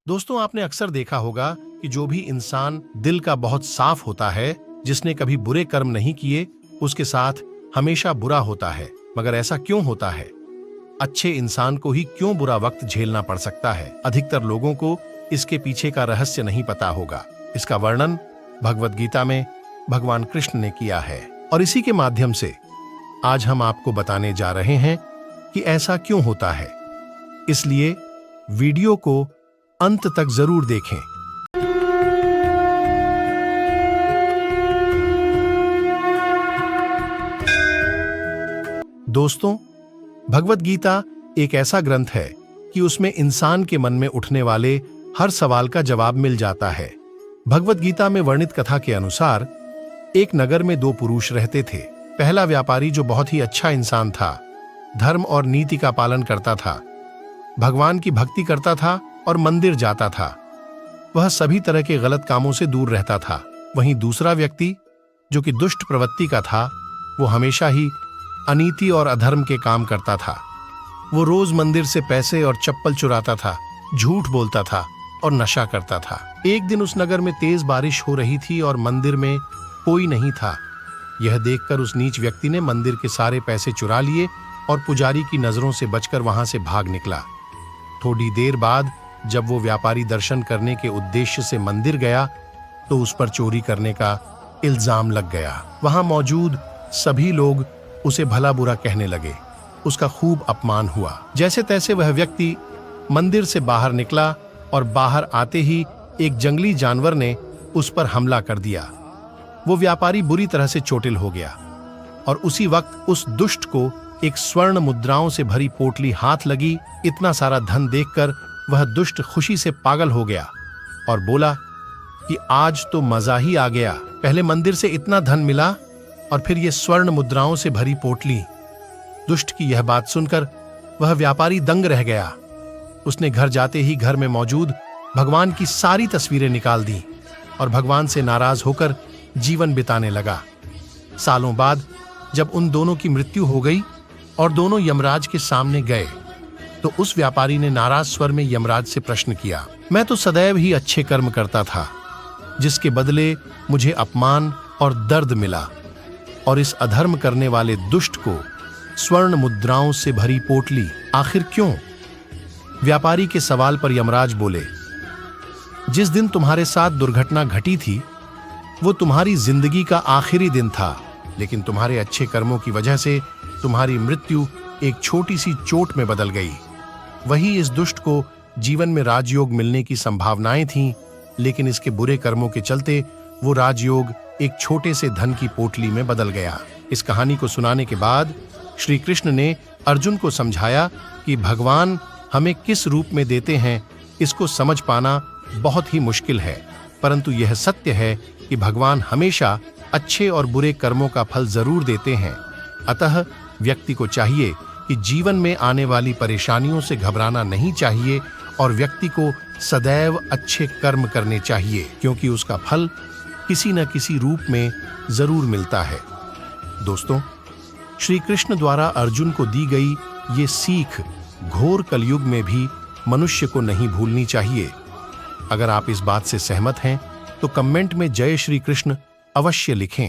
दोस्तों, आपने अक्सर देखा होगा कि जो भी इंसान दिल का बहुत साफ होता है, जिसने कभी बुरे कर्म नहीं किए, उसके साथ हमेशा बुरा होता है। मगर ऐसा क्यों होता है? अच्छे इंसान को ही क्यों बुरा वक्त झेलना पड़ सकता है? अधिकतर लोगों को इसके पीछे का रहस्य नहीं पता होगा। इसका वर्णन भगवद गीता में भगवान कृष्ण ने किया है और इसी के माध्यम से आज हम आपको बताने जा रहे हैं कि ऐसा क्यों होता है। इसलिए वीडियो को अंत तक जरूर देखें। दोस्तों, भगवद गीता एक ऐसा ग्रंथ है कि उसमें इंसान के मन में उठने वाले हर सवाल का जवाब मिल जाता है। भगवद गीता में वर्णित कथा के अनुसार एक नगर में दो पुरुष रहते थे। पहला व्यापारी, जो बहुत ही अच्छा इंसान था, धर्म और नीति का पालन करता था, भगवान की भक्ति करता था और मंदिर जाता था। वह सभी तरह के गलत कामों से दूर रहता था। वहीं दूसरा व्यक्ति, जो कि दुष्ट प्रवृत्ति का था, वो हमेशा ही अनीति और अधर्म के काम करता था। वो रोज मंदिर से पैसे और चप्पल चुराता था, झूठ बोलता था और नशा करता था। एक दिन उस नगर में तेज बारिश हो रही थी और मंदिर में कोई नहीं था। यह देखकर उस नीच व्यक्ति ने मंदिर के सारे पैसे चुरा लिए और पुजारी की नजरों से बचकर वहां से भाग निकला। थोड़ी देर बाद जब वो व्यापारी दर्शन करने के उद्देश्य से मंदिर गया तो उस पर चोरी करने का इल्जाम लग गया। वहां मौजूद सभी लोग उसे भला बुरा कहने लगे। उसका खूब अपमान हुआ। जैसे तैसे वह व्यक्ति मंदिर से बाहर निकला और बाहर आते ही एक जंगली जानवर ने उस पर हमला कर दिया। वो व्यापारी बुरी तरह से चोटिल हो गया और उसी वक्त उस दुष्ट को एक स्वर्ण मुद्राओं से भरी पोटली हाथ लगी। इतना सारा धन देखकर वह दुष्ट खुशी से पागल हो गया और बोला कि आज तो मजा ही आ गया। पहले मंदिर से इतना धन मिला और फिर ये स्वर्ण मुद्राओं से भरी पोटली। दुष्ट की यह बात सुनकर वह व्यापारी दंग रह गया। उसने घर जाते ही घर में मौजूद भगवान की सारी तस्वीरें निकाल दी और भगवान से नाराज होकर जीवन बिताने लगा। सालों बाद जब उन दोनों की मृत्यु हो गई और दोनों यमराज के सामने गए तो उस व्यापारी ने नाराज स्वर में यमराज से प्रश्न किया, मैं तो सदैव ही अच्छे कर्म करता था, जिसके बदले मुझे अपमान और दर्द मिला, और इस अधर्म करने वाले दुष्ट को स्वर्ण मुद्राओं से भरी पोटली आखिर क्यों? व्यापारी के सवाल पर यमराज बोले, जिस दिन तुम्हारे साथ दुर्घटना घटी थी वो तुम्हारी जिंदगी का आखिरी दिन था, लेकिन तुम्हारे अच्छे कर्मों की वजह से तुम्हारी मृत्यु एक छोटी सी चोट में बदल गई। वही इस दुष्ट को जीवन में राजयोग मिलने की संभावनाएं थीं, लेकिन इसके बुरे कर्मों के चलते वो राजयोग एक छोटे से धन की पोटली में बदल गया। इस कहानी को सुनाने के बाद श्री कृष्ण ने अर्जुन को समझाया कि भगवान हमें किस रूप में देते हैं, इसको समझ पाना बहुत ही मुश्किल है, परंतु यह सत्य है कि भगवान हमेशा अच्छे और बुरे कर्मों का फल जरूर देते हैं। अतः व्यक्ति को चाहिए कि जीवन में आने वाली परेशानियों से घबराना नहीं चाहिए और व्यक्ति को सदैव अच्छे कर्म करने चाहिए, क्योंकि उसका फल किसी न किसी रूप में जरूर मिलता है। दोस्तों, श्री कृष्ण द्वारा अर्जुन को दी गई ये सीख घोर कलयुग में भी मनुष्य को नहीं भूलनी चाहिए। अगर आप इस बात से सहमत हैं तो कमेंट में जय श्री कृष्ण अवश्य लिखें।